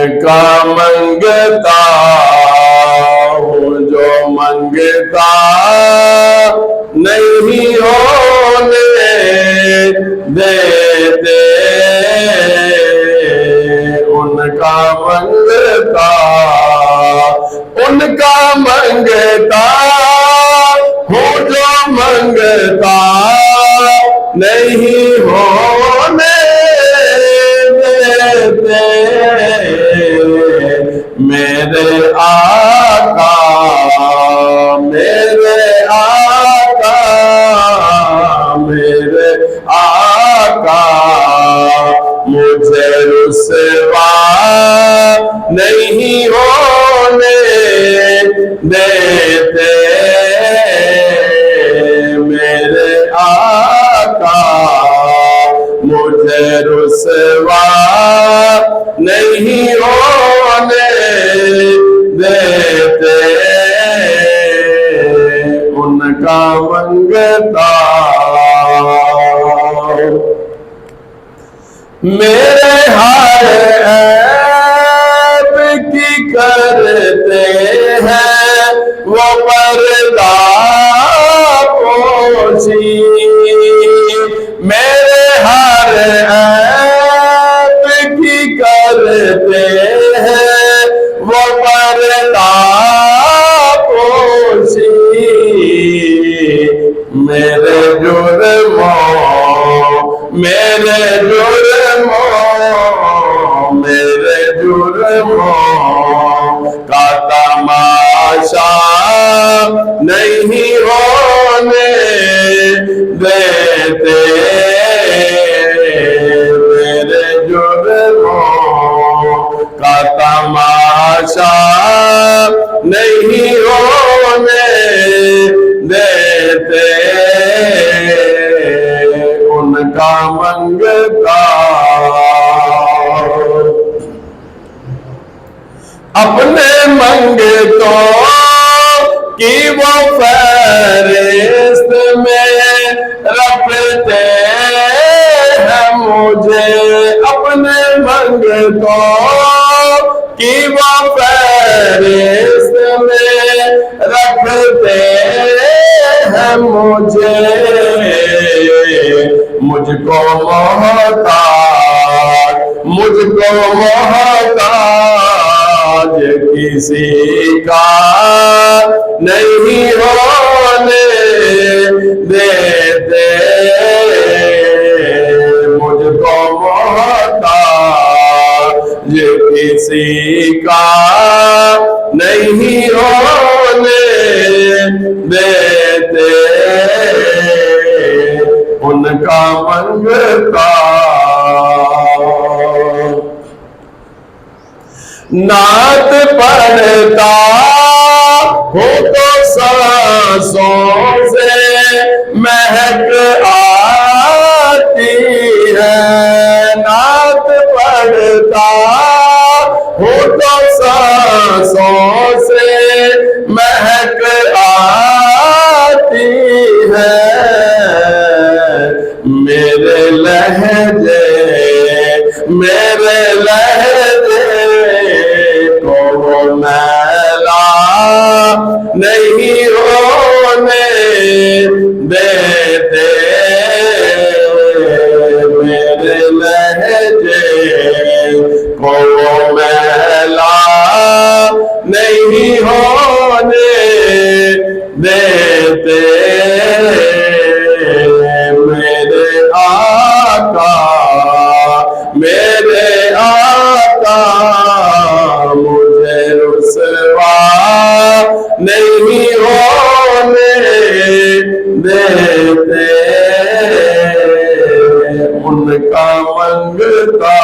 उनका मंगता हूँ जो मंगता नहीं होने देते, उनका मंगता हूँ जो मंगता नहीं होने देते। मेरे आका मुझे रुसवा नहीं होने देते। मेरे आका मुझे रुसवा नहीं होने देते, उनका मंगता। मेरे हर ऐब की करते हैं वो पर्दा पोशी, मेरे हर ऐब की करते हैं वो पर्दा पोशी। मेरे जुर्मों का तमाशा नहीं होने देते। मेरे जुर्मों का तमाशा नहीं होने देते, उनका मंगता। अपने मंगतों की वो फहरिस्त में रखते हैं मुझे, अपने मंगतों की वो फहरिस्त में रखते हैं मुझे। मुझको मोहताज किसी का नहीं होने देते। मुझको मोहताज किसी का नहीं होने देते, उनका मंगता। नात पढ़ता हो तो सांसों से महक आती है, नात पढ़ता हो तो सांसों से महक आती है। मेरे लहजे को वो मैला नहीं होने देते। मेरे लहजे को वो मैला नहीं होने देते। मेरे आका मुझे रुसवा नहीं होने देते, उनका मंगता।